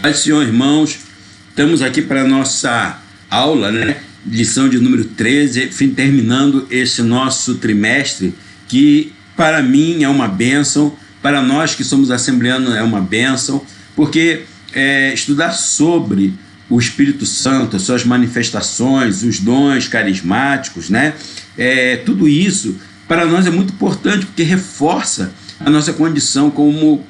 Paz do Senhor, irmãos. Estamos aqui para a nossa aula, lição de número 13, terminando esse nosso trimestre, que para mim é uma bênção, para nós que somos assembleanos é uma bênção, porque estudar sobre o Espírito Santo, as suas manifestações, os dons carismáticos, tudo isso para nós é muito importante, porque reforça a nossa condição como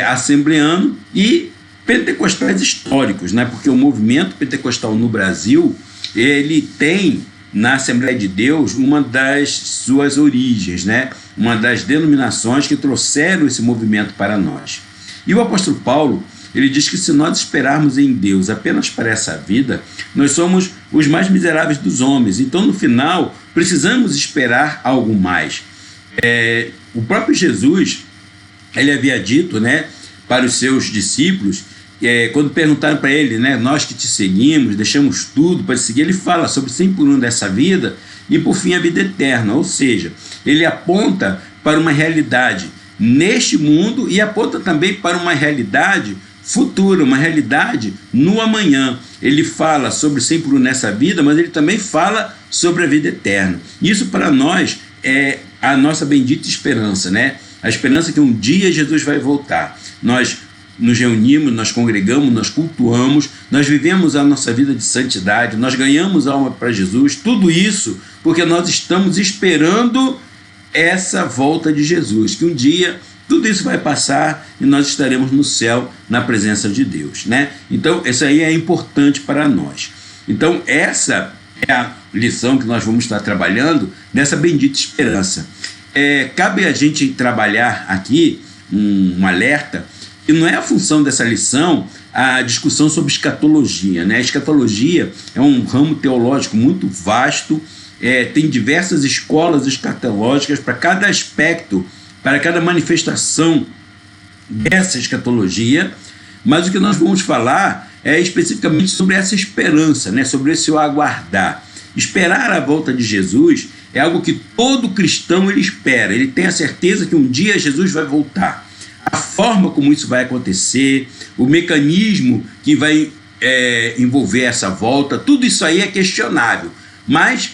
assembleano e pentecostais históricos, porque o movimento pentecostal no Brasil, ele tem na Assembleia de Deus uma das suas origens, uma das denominações que trouxeram esse movimento para nós. E o apóstolo Paulo, ele diz que se nós esperarmos em Deus apenas para essa vida, nós somos os mais miseráveis dos homens. Então, no final, precisamos esperar algo mais. O próprio Jesus, ele havia dito, para os seus discípulos, quando perguntaram para ele, nós que te seguimos, deixamos tudo para te seguir, ele fala sobre 100 por 1 dessa vida e por fim a vida eterna, ou seja, ele aponta para uma realidade neste mundo e aponta também para uma realidade futura, uma realidade no amanhã. Ele fala sobre 100 por 1 nessa vida, mas ele também fala sobre a vida eterna. Isso para nós é a nossa bendita esperança, a esperança que um dia Jesus vai voltar. Nós nos reunimos, nós congregamos, nós cultuamos, nós vivemos a nossa vida de santidade, nós ganhamos alma para Jesus, tudo isso porque nós estamos esperando essa volta de Jesus, que um dia tudo isso vai passar e nós estaremos no céu, na presença de Deus, Então, isso aí é importante para nós. Então, essa é a lição que nós vamos estar trabalhando, dessa bendita esperança. Cabe a gente trabalhar aqui um alerta, e não é a função dessa lição a discussão sobre escatologia, A escatologia é um ramo teológico muito vasto, tem diversas escolas escatológicas para cada aspecto, para cada manifestação dessa escatologia, mas o que nós vamos falar é especificamente sobre essa esperança, sobre esse aguardar. Esperar a volta de Jesus é algo que todo cristão ele espera, ele tem a certeza que um dia Jesus vai voltar. A forma como isso vai acontecer, o mecanismo que vai envolver essa volta, tudo isso aí é questionável, mas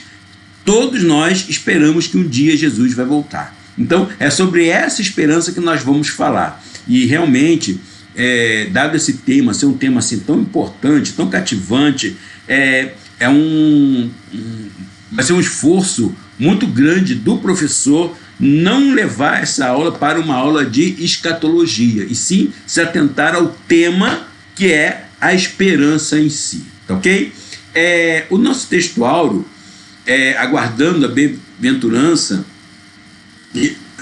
todos nós esperamos que um dia Jesus vai voltar. Então, é sobre essa esperança que nós vamos falar. E realmente, dado esse tema, ser um tema assim tão importante, tão cativante, vai ser um esforço muito grande do professor não levar essa aula para uma aula de escatologia, e sim se atentar ao tema que é a esperança em si, tá ok? O nosso texto áureo, aguardando a bem-aventurança,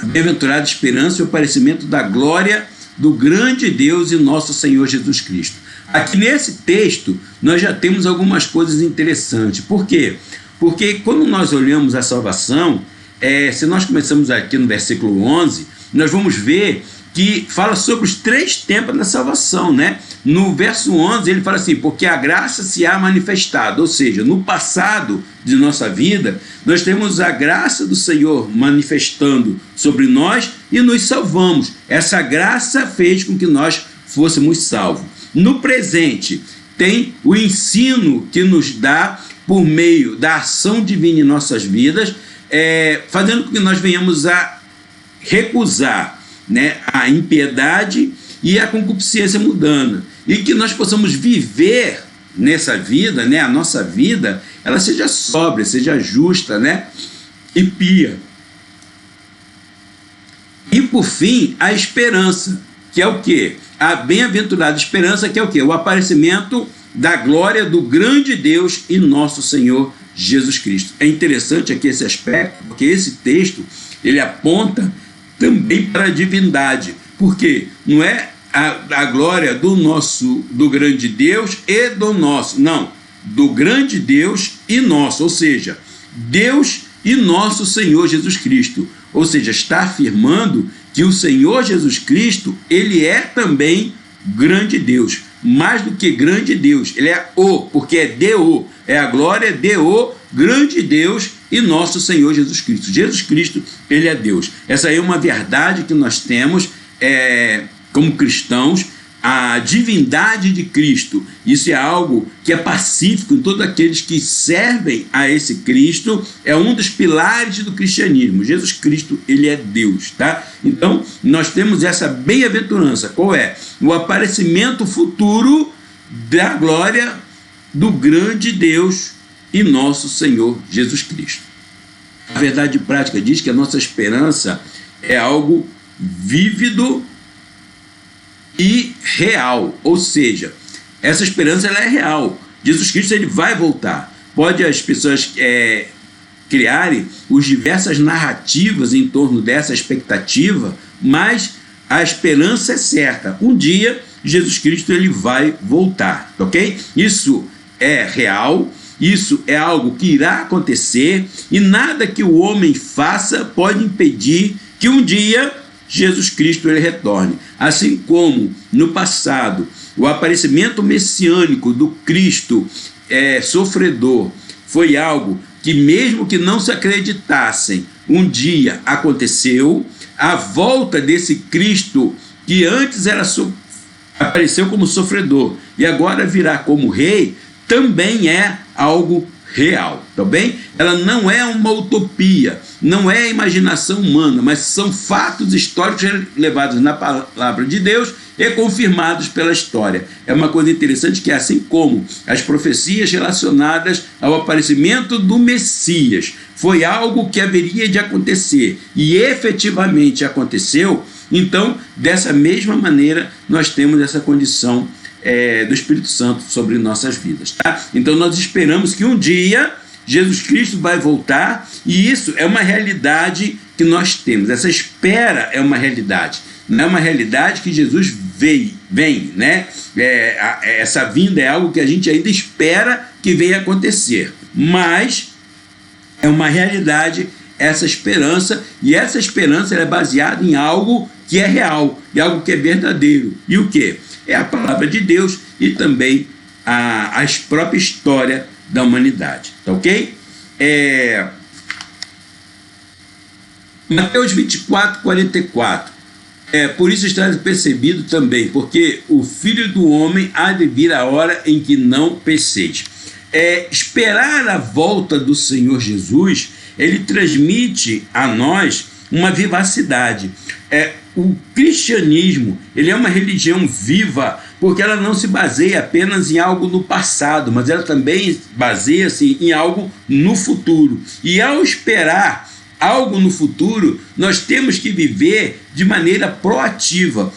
a bem-aventurada esperança e o aparecimento da glória do grande Deus e nosso Senhor Jesus Cristo. Aqui nesse texto, nós já temos algumas coisas interessantes. Por quê? Porque quando nós olhamos a salvação, se nós começamos aqui no versículo 11, nós vamos ver que fala sobre os 3 tempos da salvação, No verso 11 ele fala assim, porque a graça se há manifestado, ou seja, no passado de nossa vida, nós temos a graça do Senhor manifestando sobre nós e nos salvamos. Essa graça fez com que nós fôssemos salvos. No presente, tem o ensino que nos dá por meio da ação divina em nossas vidas, fazendo com que nós venhamos a recusar a impiedade e a concupiscência mundana, e que nós possamos viver nessa vida, a nossa vida, ela seja sóbria, seja justa, e pia. E por fim, a esperança, que é o quê? A bem-aventurada esperança, que é o quê? O aparecimento da glória do grande Deus e nosso Senhor Jesus Cristo. É interessante aqui esse aspecto, porque esse texto, ele aponta também para a divindade, porque não é a glória do grande Deus e do nosso, não, do grande Deus e nosso, ou seja, Deus e nosso Senhor Jesus Cristo, ou seja, está afirmando que o Senhor Jesus Cristo, ele é também grande Deus, mais do que grande Deus, ele é porque é Deo, é a glória de o grande Deus e nosso Senhor Jesus Cristo. Jesus Cristo, ele é Deus. Essa aí é uma verdade que nós temos como cristãos, a divindade de Cristo. Isso é algo que é pacífico em todos aqueles que servem a esse Cristo, é um dos pilares do cristianismo. Jesus Cristo, ele é Deus, tá? Então, nós temos essa bem-aventurança. Qual é? O aparecimento futuro da glória do grande Deus e nosso Senhor Jesus Cristo. A verdade prática diz que a nossa esperança é algo vívido e real, ou seja, essa esperança ela é real. Jesus Cristo ele vai voltar. Pode as pessoas criarem as diversas narrativas em torno dessa expectativa, mas a esperança é certa. Um dia Jesus Cristo ele vai voltar, ok? Isso é real, isso é algo que irá acontecer e nada que o homem faça pode impedir que um dia Jesus Cristo ele retorne. Assim como no passado o aparecimento messiânico do Cristo sofredor foi algo que mesmo que não se acreditassem, um dia aconteceu. A volta desse Cristo que antes apareceu como sofredor e agora virá como rei, também é algo real, tá bem? Ela não é uma utopia, não é imaginação humana, mas são fatos históricos levados na palavra de Deus e confirmados pela história. É uma coisa interessante que assim como as profecias relacionadas ao aparecimento do Messias foi algo que haveria de acontecer e efetivamente aconteceu, então dessa mesma maneira nós temos essa condição do Espírito Santo sobre nossas vidas, tá? Então nós esperamos que um dia Jesus Cristo vai voltar e isso é uma realidade que nós temos. Essa espera é uma realidade, não é uma realidade que Jesus vem, né? Essa vinda é algo que a gente ainda espera que venha acontecer, mas é uma realidade essa esperança, e essa esperança é baseada em algo que é real, em algo que é verdadeiro. E o que? É a palavra de Deus e também a própria história da humanidade, tá ok? Mateus 24, 44. Por isso está percebido também, porque o Filho do Homem há de vir a hora em que não penseis. Esperar a volta do Senhor Jesus, ele transmite a nós uma vivacidade. O cristianismo, ele é uma religião viva, porque ela não se baseia apenas em algo no passado, mas ela também baseia-se em algo no futuro. E ao esperar algo no futuro, nós temos que viver de maneira proativa,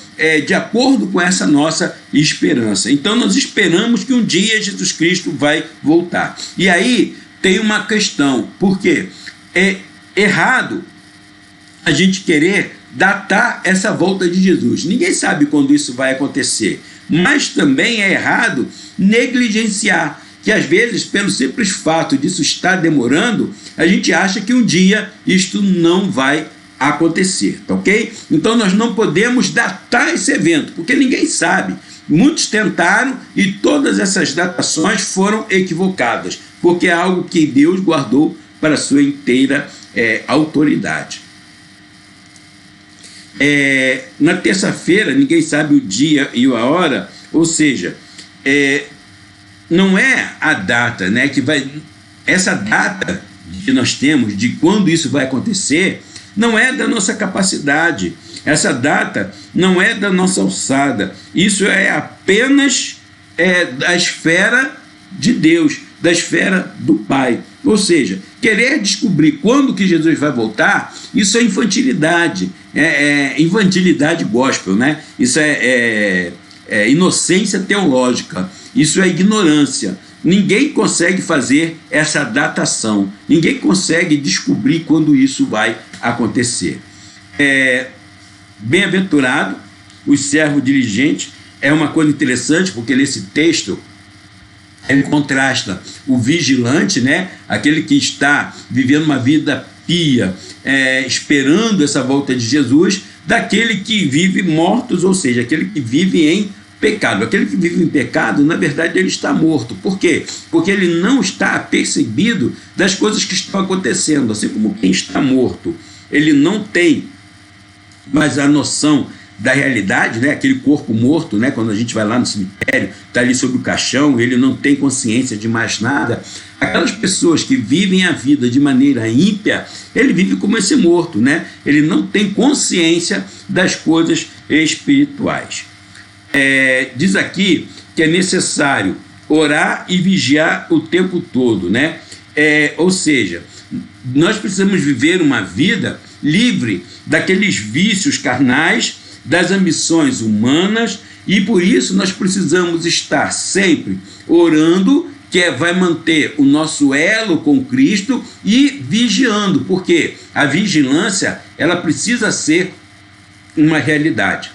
de acordo com essa nossa esperança. Então nós esperamos que um dia Jesus Cristo vai voltar. E aí tem uma questão, por quê? É errado a gente querer datar essa volta de Jesus. Ninguém sabe quando isso vai acontecer, mas também é errado negligenciar, que às vezes, pelo simples fato disso estar demorando, a gente acha que um dia isto não vai acontecer, tá ok? Então nós não podemos datar esse evento, porque ninguém sabe. Muitos tentaram e todas essas datações foram equivocadas, porque é algo que Deus guardou para a sua inteira autoridade. Na terça-feira, ninguém sabe o dia e a hora, ou seja, não é a data, né, que vai. Essa data que nós temos de quando isso vai acontecer não é da nossa capacidade, essa data não é da nossa alçada, isso é apenas da esfera de Deus, da esfera do Pai. Ou seja, querer descobrir quando que Jesus vai voltar, isso é infantilidade, infantilidade gospel, né? Isso é inocência teológica, isso é ignorância. Ninguém consegue fazer essa datação, ninguém consegue descobrir quando isso vai acontecer. Bem-aventurado o servo diligente, é uma coisa interessante, porque nesse texto ele contrasta o vigilante, né? Aquele que está vivendo uma vida pia, esperando essa volta de Jesus, daquele que vive mortos, ou seja, aquele que vive em pecado. Aquele que vive em pecado, na verdade, ele está morto. Por quê? Porque ele não está apercebido das coisas que estão acontecendo, assim como quem está morto. Ele não tem mais a noção da realidade, né? Aquele corpo morto, né? Quando a gente vai lá no cemitério, está ali sobre o caixão, ele não tem consciência de mais nada. Aquelas pessoas que vivem a vida de maneira ímpia, ele vive como esse morto, né? Ele não tem consciência das coisas espirituais. Diz aqui que é necessário orar e vigiar o tempo todo, né? Ou seja, nós precisamos viver uma vida livre daqueles vícios carnais, das ambições humanas, e por isso nós precisamos estar sempre orando, que vai manter o nosso elo com Cristo, e vigiando, porque a vigilância ela precisa ser uma realidade.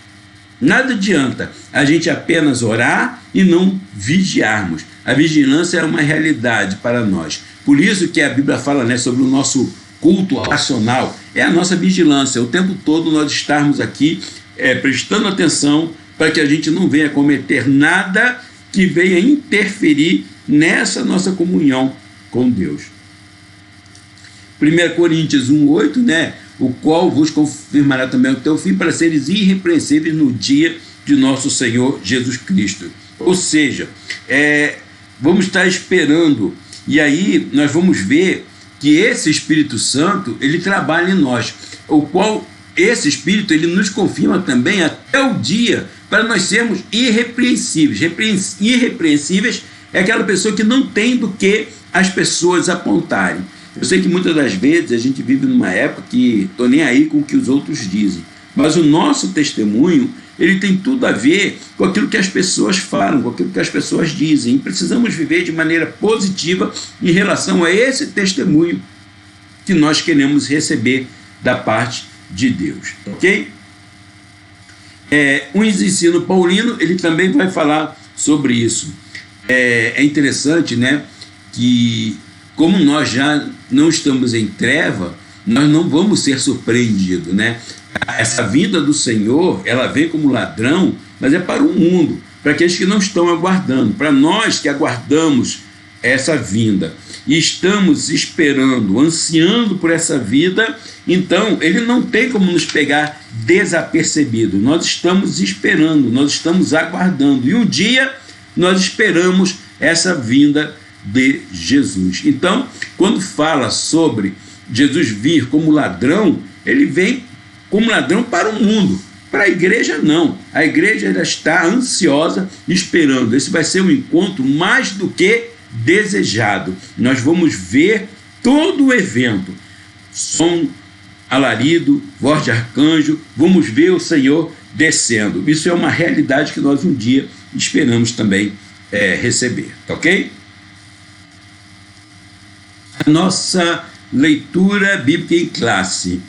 Nada adianta a gente apenas orar e não vigiarmos. A vigilância é uma realidade para nós. Por isso que a Bíblia fala, né, sobre o nosso culto racional. É a nossa vigilância. O tempo todo nós estarmos aqui prestando atenção para que a gente não venha cometer nada que venha interferir nessa nossa comunhão com Deus. 1 Coríntios 1,8, né? O qual vos confirmará também o teu fim, para seres irrepreensíveis no dia de nosso Senhor Jesus Cristo. Ou seja, vamos estar esperando, e aí nós vamos ver que esse Espírito Santo, ele trabalha em nós, o qual esse Espírito, ele nos confirma também até o dia, para nós sermos irrepreensíveis. Irrepreensíveis é aquela pessoa que não tem do que as pessoas apontarem. Eu sei que muitas das vezes a gente vive numa época que estou nem aí com o que os outros dizem, mas o nosso testemunho, ele tem tudo a ver com aquilo que as pessoas falam, com aquilo que as pessoas dizem, e precisamos viver de maneira positiva em relação a esse testemunho que nós queremos receber da parte de Deus, ok? O ensino paulino, ele também vai falar sobre isso. É interessante, né, que como nós já não estamos em treva, nós não vamos ser surpreendidos, né? Essa vinda do Senhor, ela vem como ladrão, mas é para o mundo, para aqueles que não estão aguardando. Para nós que aguardamos essa vinda e estamos esperando, ansiando por essa vida, então ele não tem como nos pegar desapercebido. Nós estamos esperando, nós estamos aguardando, e um dia nós esperamos essa vinda de Jesus. Então, quando fala sobre Jesus vir como ladrão, ele vem como ladrão para o mundo. Para a igreja, não. A igreja já está ansiosa, esperando. Esse vai ser um encontro mais do que desejado. Nós vamos ver todo o evento. Som, alarido, voz de arcanjo, vamos ver o Senhor descendo. Isso é uma realidade que nós um dia esperamos também receber, tá ok? A nossa leitura bíblica em classe.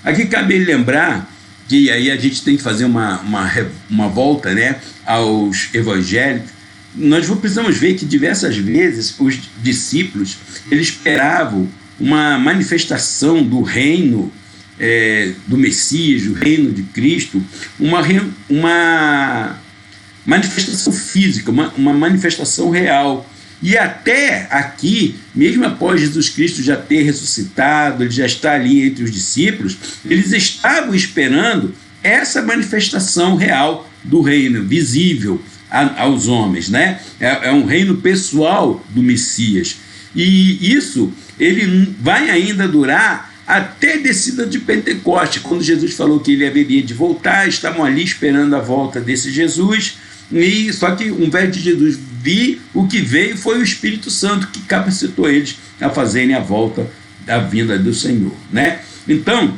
Aqui cabe lembrar que aí a gente tem que fazer uma volta, né, aos evangélicos. Nós precisamos ver que diversas vezes os discípulos eles esperavam uma manifestação do reino do Messias, do reino de Cristo, uma manifestação física, uma manifestação real. E até aqui, mesmo após Jesus Cristo já ter ressuscitado, ele já está ali entre os discípulos, eles estavam esperando essa manifestação real do reino, visível aos homens, né? É um reino pessoal do Messias. E isso, ele vai ainda durar até a descida de Pentecoste, quando Jesus falou que ele haveria de voltar, estavam ali esperando a volta desse Jesus. E só que, ao invés de Jesus vir, o que veio foi o Espírito Santo que capacitou eles a fazerem a volta da vinda do Senhor, né? Então,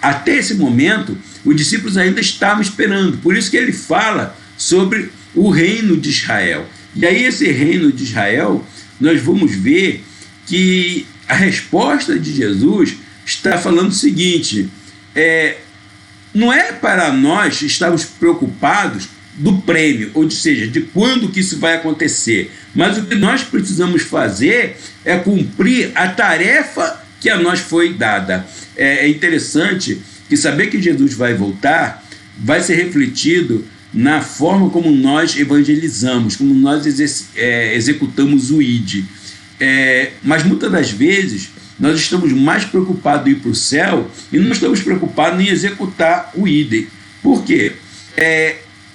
até esse momento, os discípulos ainda estavam esperando. Por isso que ele fala sobre o reino de Israel. E aí esse reino de Israel, nós vamos ver que a resposta de Jesus está falando o seguinte: não é para nós estarmos preocupados do prêmio, ou seja, de quando que isso vai acontecer, mas o que nós precisamos fazer é cumprir a tarefa que a nós foi dada. É interessante que saber que Jesus vai voltar vai ser refletido na forma como nós evangelizamos, como nós executamos o ID. Mas muitas das vezes nós estamos mais preocupados em ir para o céu e não estamos preocupados em executar o idem. Por quê?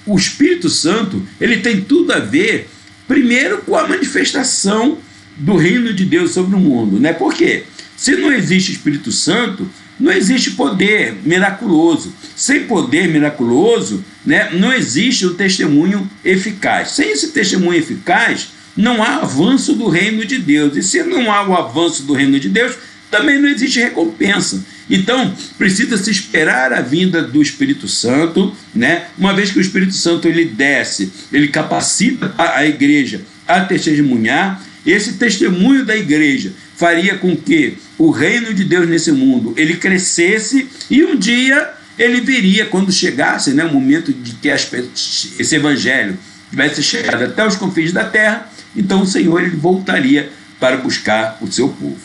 O Espírito Santo, ele tem tudo a ver, primeiro, com a manifestação do reino de Deus sobre o mundo, né? Por quê? Se não existe Espírito Santo, não existe poder miraculoso. Sem poder miraculoso, né, não existe o testemunho eficaz. Sem esse testemunho eficaz, não há avanço do reino de Deus. E se não há o avanço do reino de Deus, também não existe recompensa. Então, precisa se esperar a vinda do Espírito Santo, né? Uma vez que o Espírito Santo ele desce, ele capacita a igreja a testemunhar. Esse testemunho da igreja faria com que o reino de Deus nesse mundo ele crescesse, e um dia ele viria, quando chegasse, né, o momento de que esse evangelho tivesse chegado até os confins da terra, então o Senhor ele voltaria para buscar o seu povo.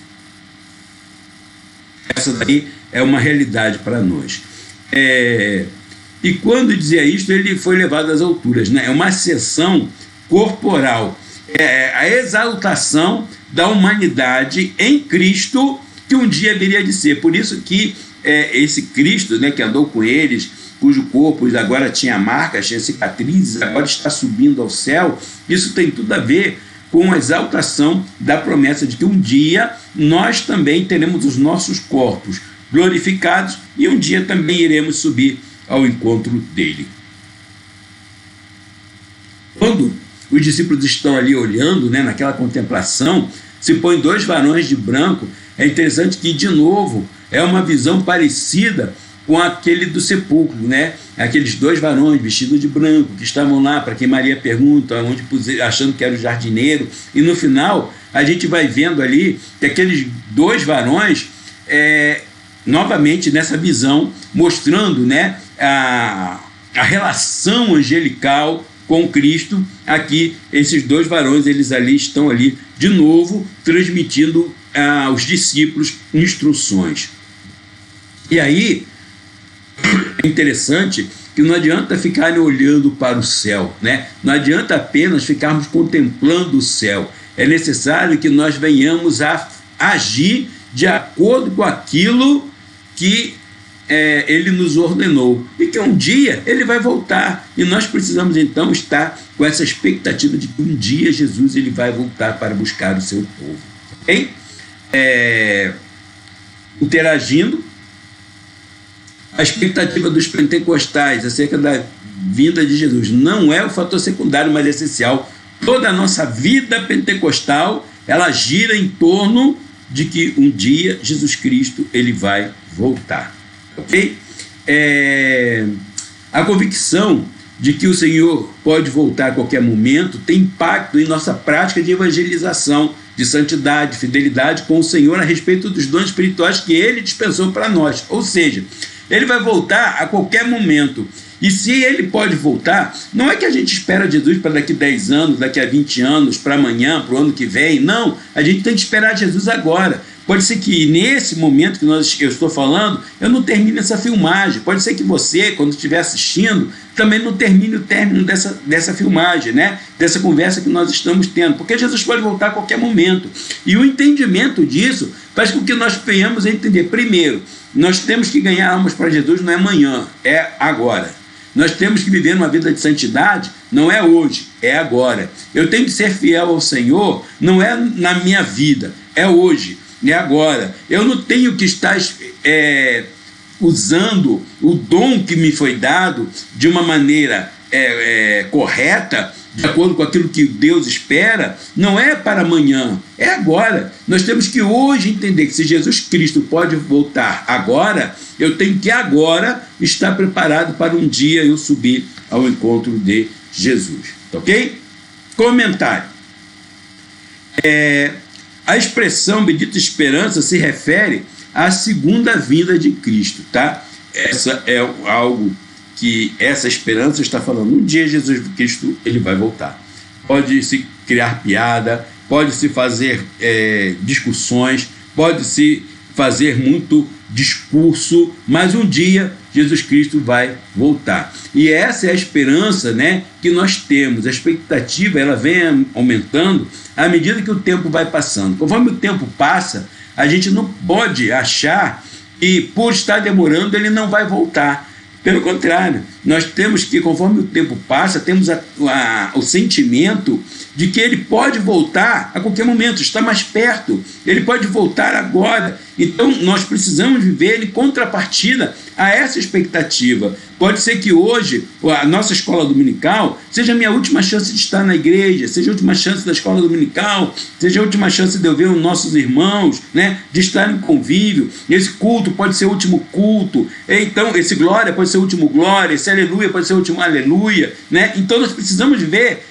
Essa daí é uma realidade para nós. E quando dizia isto, ele foi levado às alturas, né? É uma ascensão corporal, a exaltação da humanidade em Cristo, que um dia viria de ser. Por isso que esse Cristo, né, que andou com eles, cujo corpo agora tinha marcas, tinha cicatrizes, agora está subindo ao céu, isso tem tudo a ver com a exaltação da promessa de que um dia nós também teremos os nossos corpos glorificados e um dia também iremos subir ao encontro dele. Quando os discípulos estão ali olhando, né, naquela contemplação, se põem dois varões de branco. É interessante que, de novo, é uma visão parecida com aquele do sepulcro, né? Aqueles dois varões vestidos de branco que estavam lá, para quem Maria pergunta, achando que era o jardineiro, e no final a gente vai vendo ali que aqueles dois varões, novamente nessa visão, mostrando, né, a relação angelical com Cristo. Aqui esses dois varões, eles ali estão ali de novo transmitindo aos discípulos instruções. E aí é interessante que não adianta ficarem olhando para o céu, né? Não adianta apenas ficarmos contemplando o céu. É necessário que nós venhamos a agir de acordo com aquilo que ele nos ordenou, e que um dia ele vai voltar, e nós precisamos então estar com essa expectativa de que um dia Jesus ele vai voltar para buscar o seu povo, ok? Interagindo a expectativa dos pentecostais acerca da vinda de Jesus não é o fator secundário, mas essencial. Toda a nossa vida pentecostal ela gira em torno de que um dia Jesus Cristo ele vai voltar. Ok? A convicção de que o Senhor pode voltar a qualquer momento tem impacto em nossa prática de evangelização, de santidade, fidelidade com o Senhor a respeito dos dons espirituais que Ele dispensou para nós. Ou seja, Ele vai voltar a qualquer momento. E se Ele pode voltar, não é que a gente espera Jesus para daqui a 10 anos, daqui a 20 anos, para amanhã, para o ano que vem. Não, a gente tem que esperar Jesus agora. Pode ser que nesse momento que eu estou falando, eu não termine essa filmagem. Pode ser que você, quando estiver assistindo, também não termine o término dessa filmagem, né? Dessa conversa que nós estamos tendo. Porque Jesus pode voltar a qualquer momento. E o entendimento disso faz com que nós venhamos a entender. Primeiro, nós temos que ganhar almas para Jesus, não é amanhã, é agora. Nós temos que viver uma vida de santidade, não é hoje, é agora. Eu tenho que ser fiel ao Senhor, não é na minha vida, é hoje. É agora. Eu não tenho que estar usando o dom que me foi dado de uma maneira correta, de acordo com aquilo que Deus espera. Não é para amanhã, é agora. Nós temos que hoje entender que se Jesus Cristo pode voltar agora, eu tenho que agora estar preparado para um dia eu subir ao encontro de Jesus. Ok? Comentário. A expressão bendita esperança se refere à segunda vinda de Cristo, tá? Essa é algo que essa esperança está falando. Um dia Jesus Cristo ele vai voltar. Pode-se criar piada, pode-se fazer discussões, pode-se fazer muito discurso, mas um dia Jesus Cristo vai voltar. E essa é a esperança, né, que nós temos. A expectativa ela vem aumentando à medida que o tempo vai passando. Conforme o tempo passa, A gente não pode achar que, por estar demorando, ele não vai voltar. Pelo contrário, nós temos que, conforme o tempo passa, temos o sentimento de que ele pode voltar a qualquer momento, está mais perto, ele pode voltar agora. Então, nós precisamos viver em contrapartida a essa expectativa. Pode ser que hoje a nossa escola dominical seja a minha última chance de estar na igreja, seja a última chance da escola dominical, seja a última chance de eu ver os nossos irmãos, né, de estar em convívio. Esse culto pode ser o último culto, então esse glória pode ser o último glória, esse aleluia pode ser o último aleluia, né? Então nós precisamos viver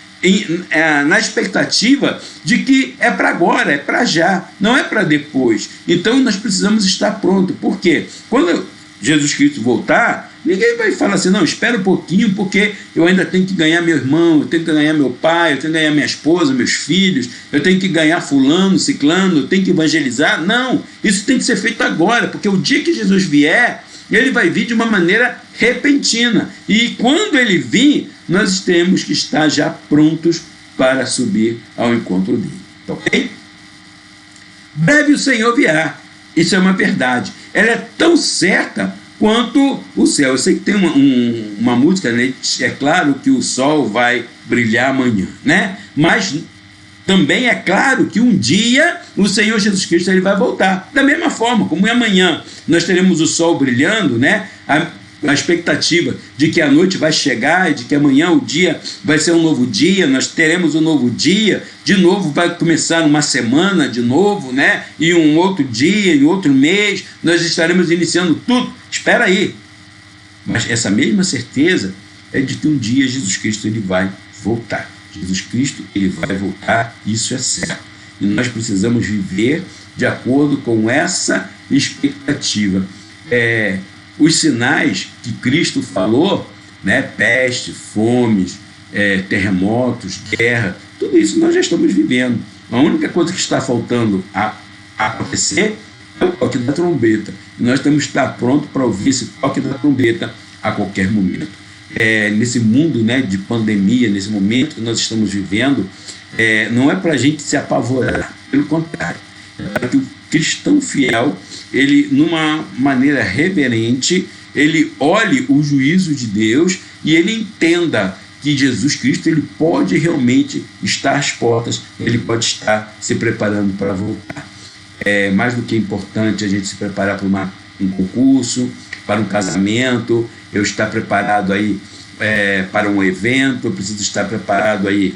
na expectativa de que é para agora, é para já, não é para depois. Então nós precisamos estar prontos. Por quê? Quando Jesus Cristo voltar, ninguém vai falar assim, não, espera um pouquinho, porque eu ainda tenho que ganhar meu irmão, eu tenho que ganhar meu pai, eu tenho que ganhar minha esposa, meus filhos, eu tenho que ganhar fulano, ciclano, eu tenho que evangelizar. Não, isso tem que ser feito agora, porque o dia que Jesus vier, ele vai vir de uma maneira repentina. E quando ele vir, nós temos que estar já prontos para subir ao encontro dele. Ok? Breve o Senhor virá. Isso é uma verdade. Ela é tão certa quanto o céu. Eu sei que tem uma música, né? É claro que o sol vai brilhar amanhã, né? Mas também é claro que um dia o Senhor Jesus Cristo ele vai voltar. Da mesma forma, como amanhã nós teremos o sol brilhando, né? A expectativa de que a noite vai chegar e de que amanhã o dia vai ser um novo dia, nós teremos um novo dia, de novo vai começar uma semana de novo, né? E um outro dia, em outro mês, nós estaremos iniciando tudo. Espera aí. Mas essa mesma certeza é de que um dia Jesus Cristo ele vai voltar. Jesus Cristo ele vai voltar, isso é certo. E nós precisamos viver de acordo com essa expectativa. Os sinais que Cristo falou, né, peste, fomes, terremotos, guerra, tudo isso nós já estamos vivendo. A única coisa que está faltando a acontecer é o toque da trombeta. E nós temos que estar prontos para ouvir esse toque da trombeta a qualquer momento. Nesse mundo, né, de pandemia, nesse momento que nós estamos vivendo, não é para a gente se apavorar, pelo contrário, é para que o cristão fiel, ele, numa maneira reverente, ele olhe o juízo de Deus e ele entenda que Jesus Cristo ele pode realmente estar às portas, ele pode estar se preparando para voltar. É mais do que importante a gente se preparar para um concurso, para um casamento, eu estar preparado aí para um evento, eu preciso estar preparado aí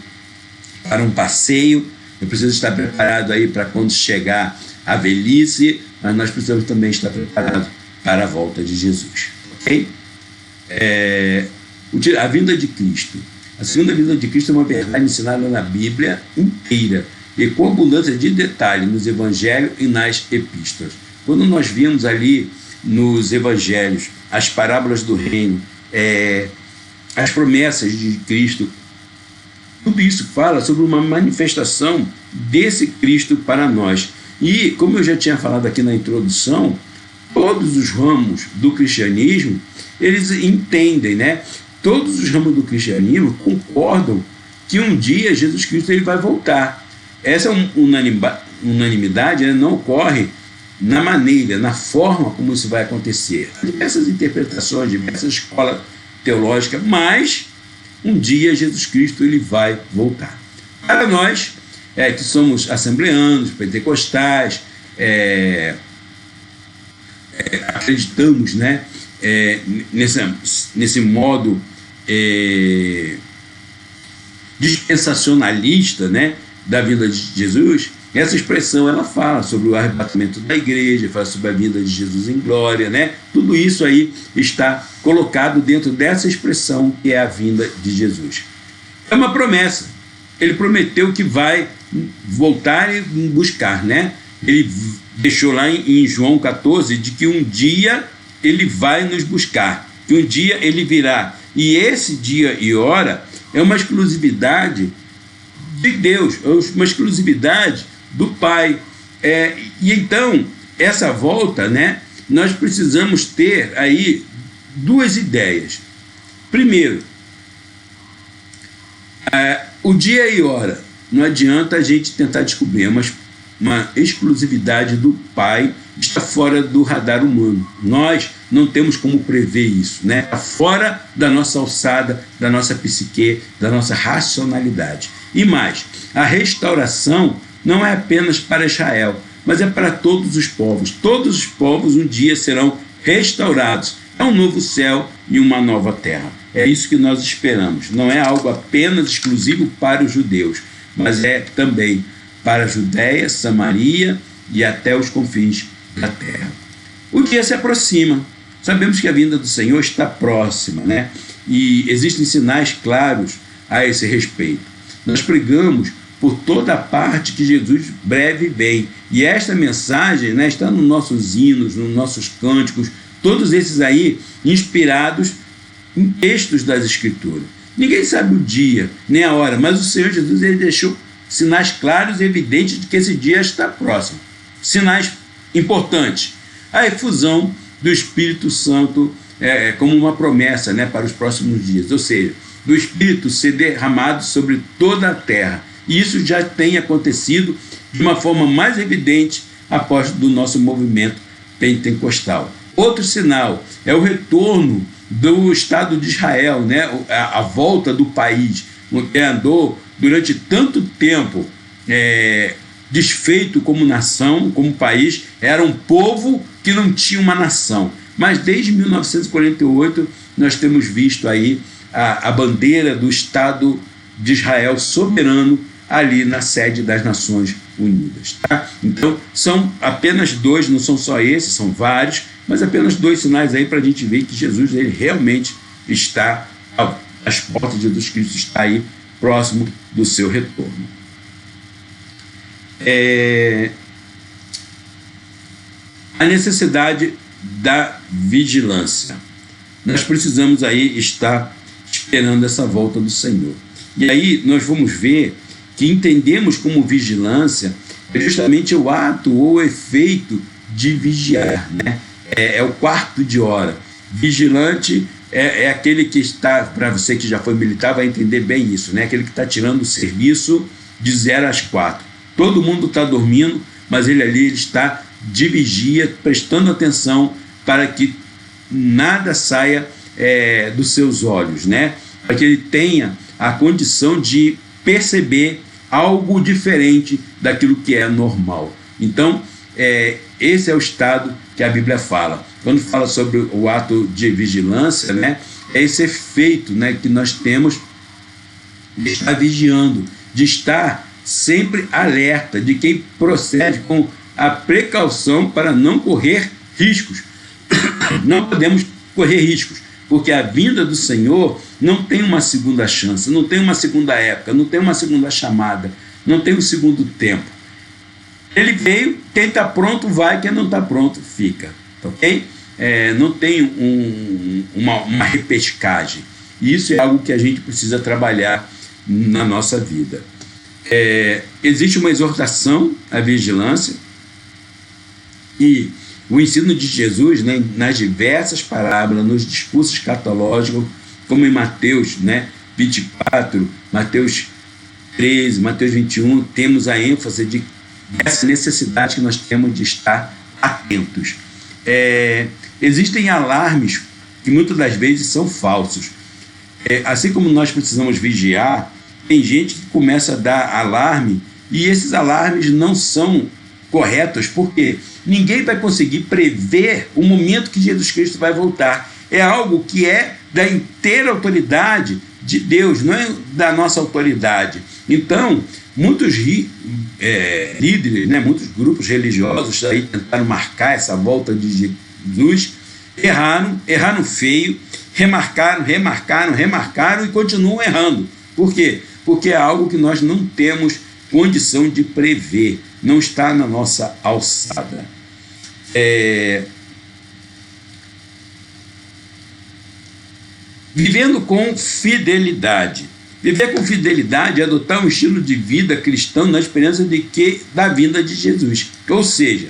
para um passeio, eu preciso estar preparado aí para quando chegar a velhice, mas nós precisamos também estar preparados para a volta de Jesus. Ok? A vinda de Cristo. A segunda vinda de Cristo é uma verdade ensinada na Bíblia inteira e com abundância de detalhe nos evangelhos e nas epístolas. Quando nós vimos ali nos evangelhos as parábolas do reino, as promessas de Cristo, tudo isso fala sobre uma manifestação desse Cristo para nós. E, como eu já tinha falado aqui na introdução, todos os ramos do cristianismo, eles entendem, né? Todos os ramos do cristianismo concordam que um dia Jesus Cristo ele vai voltar. Essa unanimidade não ocorre na maneira, na forma como isso vai acontecer. Há diversas interpretações, diversas escolas teológicas, mas um dia Jesus Cristo ele vai voltar. Para nós, que somos assembleanos, pentecostais, acreditamos, né, nesse modo dispensacionalista, né, da vinda de Jesus. Essa expressão ela fala sobre o arrebatamento da igreja, fala sobre a vinda de Jesus em glória, né? Tudo isso aí está colocado dentro dessa expressão que é a vinda de Jesus. É uma promessa. Ele prometeu que vai voltar e buscar, né? Ele deixou lá em João 14 de que um dia ele vai nos buscar, que um dia ele virá. E esse dia e hora é uma exclusividade de Deus, é uma exclusividade do Pai. E então, essa volta, né, nós precisamos ter aí duas ideias. Primeiro, o dia e hora. Não adianta a gente tentar descobrir, é uma uma exclusividade do Pai, está fora do radar humano. Nós não temos como prever isso, né? Está fora da nossa alçada, da nossa psique, da nossa racionalidade. E mais, a restauração não é apenas para Israel, mas é para todos os povos. Todos os povos um dia serão restaurados. É um novo céu e uma nova terra. É isso que nós esperamos. Não é algo apenas exclusivo para os judeus, mas é também para a Judéia, Samaria e até os confins da terra. O dia se aproxima. Sabemos que a vinda do Senhor está próxima, né? E existem sinais claros a esse respeito. Nós pregamos por toda a parte que Jesus breve vem. E esta mensagem, né, está nos nossos hinos, nos nossos cânticos, todos esses aí inspirados em textos das Escrituras. Ninguém sabe o dia, nem a hora, mas o Senhor Jesus ele deixou sinais claros e evidentes de que esse dia está próximo. Sinais importantes. A efusão do Espírito Santo como uma promessa, né, para os próximos dias. Ou seja, do Espírito ser derramado sobre toda a terra. E isso já tem acontecido de uma forma mais evidente após do nosso movimento pentecostal. Outro sinal é o retorno do Estado de Israel, né? A volta do país, que andou durante tanto tempo desfeito como nação, como país, era um povo que não tinha uma nação. Mas desde 1948 nós temos visto aí a bandeira do Estado de Israel soberano ali na sede das Nações Unidas. Tá? Então, são apenas dois, não são só esses, são vários, mas apenas dois sinais aí para a gente ver que Jesus ele realmente está, as portas de Jesus Cristo está aí próximo do seu retorno. A necessidade da vigilância. Nós precisamos aí estar esperando essa volta do Senhor. E aí nós vamos ver que entendemos como vigilância é justamente o ato ou o efeito de vigiar, né? É o quarto de hora. Vigilante é aquele que está, para você que já foi militar, vai entender bem isso, né? Aquele que está tirando o serviço de 0 às 4. Todo mundo está dormindo, mas ele está de vigia, prestando atenção para que nada saia dos seus olhos, né? Para que ele tenha a condição de perceber algo diferente daquilo que é normal. Então, esse é o estado que a Bíblia fala. Quando fala sobre o ato de vigilância, né, é esse efeito, né, que nós temos de estar vigiando, de estar sempre alerta, de quem procede com a precaução para não correr riscos. Não podemos correr riscos, porque a vinda do Senhor não tem uma segunda chance, não tem uma segunda época, não tem uma segunda chamada, não tem um segundo tempo. Ele veio, quem está pronto vai, quem não está pronto fica, ok? Não tem uma repescagem. Isso é algo que a gente precisa trabalhar na nossa vida. Existe uma exortação à vigilância e o ensino de Jesus, né, nas diversas parábolas, nos discursos escatológicos, como em Mateus, né, 24, Mateus 13, Mateus 21, temos a ênfase dessa necessidade que nós temos de estar atentos. Existem alarmes que muitas das vezes são falsos. Assim como nós precisamos vigiar, tem gente que começa a dar alarme e esses alarmes não são corretos, porque ninguém vai conseguir prever o momento que Jesus Cristo vai voltar. É algo que é da inteira autoridade de Deus, não é da nossa autoridade. Então, muitos líderes, né, muitos grupos religiosos aí tentaram marcar essa volta de Jesus, erraram feio, remarcaram e continuam errando. Por quê? Porque é algo que nós não temos condição de prever, não está na nossa alçada. Vivendo com fidelidade. Viver com fidelidade é adotar um estilo de vida cristão na esperança da vinda de Jesus. Ou seja,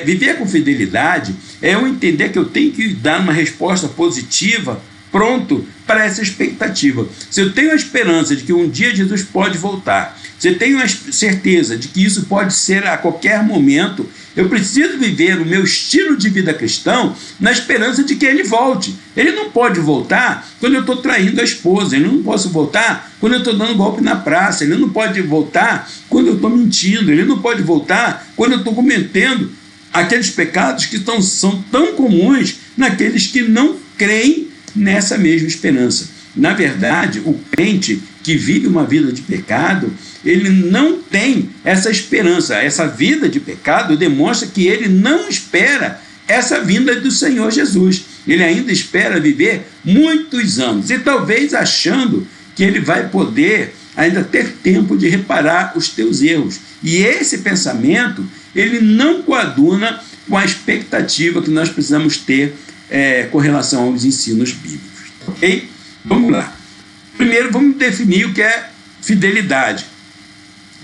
viver com fidelidade é eu entender que eu tenho que dar uma resposta positiva, pronto para essa expectativa. Se eu tenho a esperança de que um dia Jesus pode voltar, se você tem uma certeza de que isso pode ser a qualquer momento. Eu preciso viver o meu estilo de vida cristão na esperança de que ele volte. Ele não pode voltar quando eu estou traindo a esposa, ele não pode voltar quando eu estou dando golpe na praça, ele não pode voltar quando eu estou mentindo, ele não pode voltar quando eu estou cometendo aqueles pecados que são tão comuns naqueles que não creem nessa mesma esperança. Na verdade, o crente que vive uma vida de pecado, ele não tem essa esperança. Essa vida de pecado demonstra que ele não espera essa vinda do Senhor Jesus. Ele ainda espera viver muitos anos, e talvez achando que ele vai poder ainda ter tempo de reparar os teus erros. E esse pensamento, ele não coaduna com a expectativa que nós precisamos ter com relação aos ensinos bíblicos. Ok? Vamos lá. Primeiro, vamos definir o que é fidelidade.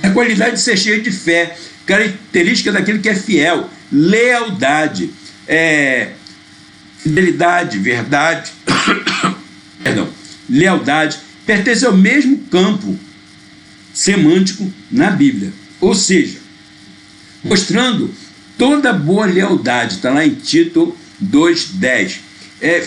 A qualidade de ser cheio de fé, característica daquele que é fiel, lealdade, fidelidade, verdade, perdão, lealdade, pertence ao mesmo campo semântico na Bíblia. Ou seja, mostrando toda boa lealdade, está lá em Tito 2:10.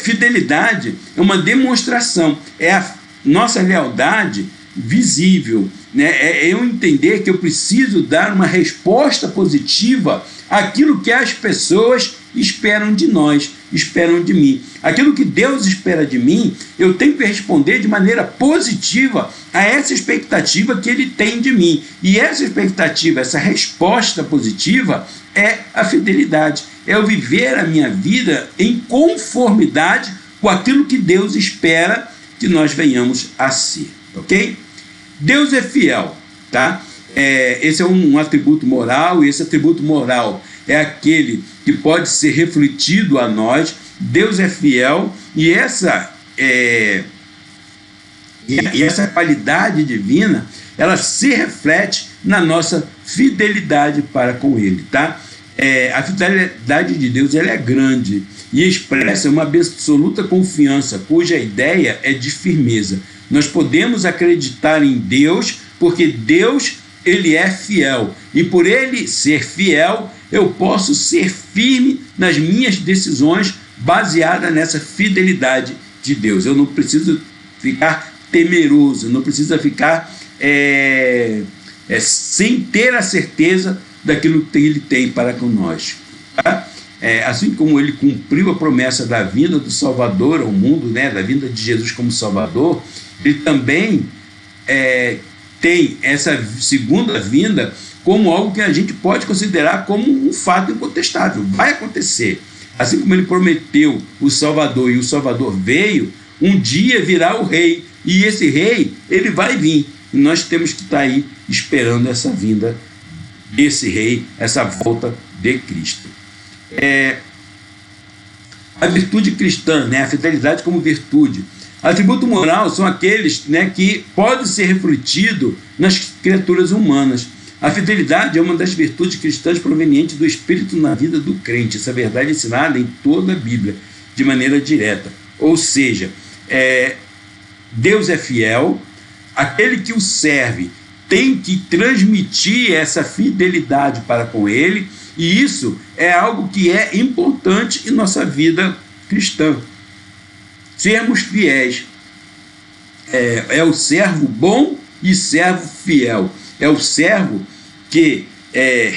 Fidelidade é uma demonstração, é a nossa lealdade visível, né? É eu entender que eu preciso dar uma resposta positiva àquilo que as pessoas esperam de nós, esperam de mim. Aquilo que Deus espera de mim, eu tenho que responder de maneira positiva a essa expectativa que Ele tem de mim. E essa expectativa, essa resposta positiva é a fidelidade. É eu viver a minha vida em conformidade com aquilo que Deus espera que nós venhamos a ser. Ok? Deus é fiel, tá? Esse é um atributo moral, e esse atributo moral é aquele que pode ser refletido a nós. Deus é fiel, e essa qualidade divina, ela se reflete na nossa fidelidade para com Ele, tá? A fidelidade de Deus, ela é grande e expressa uma absoluta confiança, cuja ideia é de firmeza. Nós podemos acreditar em Deus porque Deus, Ele é fiel, e por Ele ser fiel, eu posso ser firme nas minhas decisões baseada nessa fidelidade de Deus. Eu não preciso ficar temeroso, não preciso ficar sem ter a certeza daquilo que Ele tem para conosco. Tá? Assim como Ele cumpriu a promessa da vinda do Salvador ao mundo, né, da vinda de Jesus como Salvador, Ele também tem essa segunda vinda como algo que a gente pode considerar como um fato incontestável. Vai acontecer. Assim como Ele prometeu o Salvador, e o Salvador veio, um dia virá o Rei, e esse Rei, Ele vai vir. E nós temos que estar aí esperando essa vinda desse Rei, essa volta de Cristo. A virtude cristã, né, a fidelidade como virtude. Atributo moral são aqueles, né, que podem ser refletidos nas criaturas humanas. A fidelidade é uma das virtudes cristãs provenientes do Espírito na vida do crente. Essa verdade é ensinada em toda a Bíblia, de maneira direta. Ou seja, Deus é fiel, aquele que o serve tem que transmitir essa fidelidade para com Ele, e isso é algo que é importante em nossa vida cristã. Sermos fiéis. É o servo bom e servo fiel. É o servo que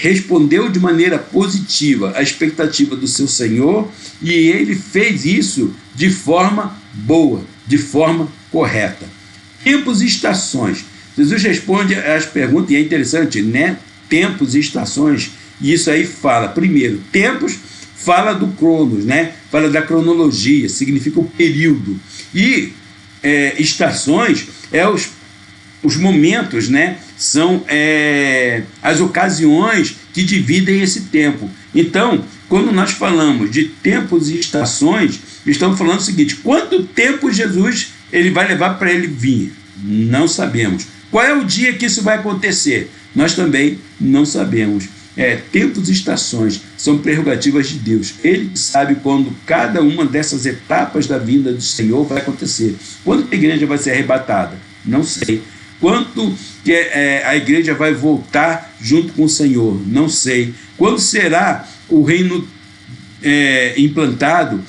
respondeu de maneira positiva à expectativa do seu Senhor, e ele fez isso de forma boa, de forma correta. Tempos e estações. Jesus responde às perguntas, e é interessante, né? Tempos e estações, e isso aí fala, primeiro, tempos fala do cronos, né? Fala da cronologia, significa o período, e estações os momentos, né? São as ocasiões que dividem esse tempo. Então, quando nós falamos de tempos e estações, estamos falando o seguinte: quanto tempo Jesus ele vai levar para ele vir? Não sabemos. Qual é o dia que isso vai acontecer? Nós também não sabemos. Tempos e estações são prerrogativas de Deus. Ele sabe quando cada uma dessas etapas da vinda do Senhor vai acontecer. Quando a igreja vai ser arrebatada? Não sei. Quanto que a igreja vai voltar junto com o Senhor? Não sei. Quando será o reino implantado,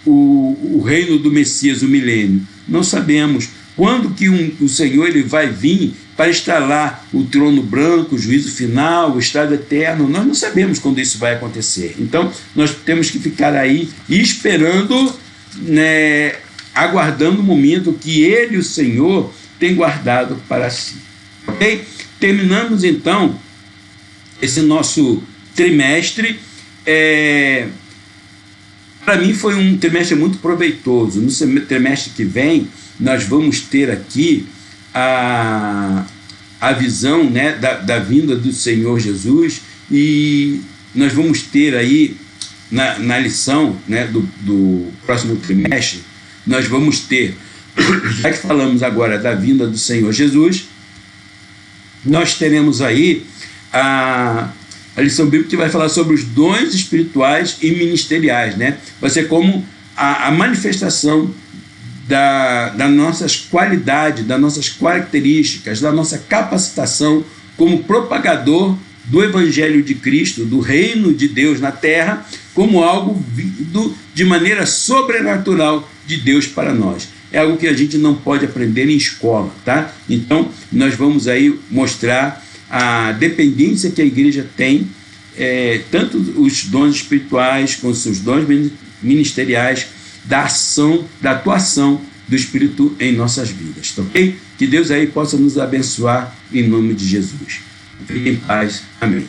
o reino do Messias, o milênio? Não sabemos. Quando que o Senhor ele vai vir para instalar o trono branco, o juízo final, o estado eterno? Nós não sabemos quando isso vai acontecer. Então, nós temos que ficar aí esperando, né, aguardando o momento que ele, o Senhor, tem guardado para si. Ok? Terminamos, então, esse nosso trimestre. Para mim foi um trimestre muito proveitoso. No trimestre que vem, nós vamos ter aqui a visão, né, da vinda do Senhor Jesus, e nós vamos ter aí, na lição, né, do próximo trimestre, nós vamos ter, já que falamos agora da vinda do Senhor Jesus, nós teremos aí a lição bíblica que vai falar sobre os dons espirituais e ministeriais, né? Vai ser como a manifestação das nossas qualidades, das nossas características, da nossa capacitação como propagador do Evangelho de Cristo, do reino de Deus na terra, como algo vindo de maneira sobrenatural de Deus para nós. É algo que a gente não pode aprender em escola, tá? Então, nós vamos aí mostrar a dependência que a igreja tem, tanto os dons espirituais quanto os dons ministeriais, da ação, da atuação do Espírito em nossas vidas, tá ok? Que Deus aí possa nos abençoar em nome de Jesus. Fique em paz. Amém.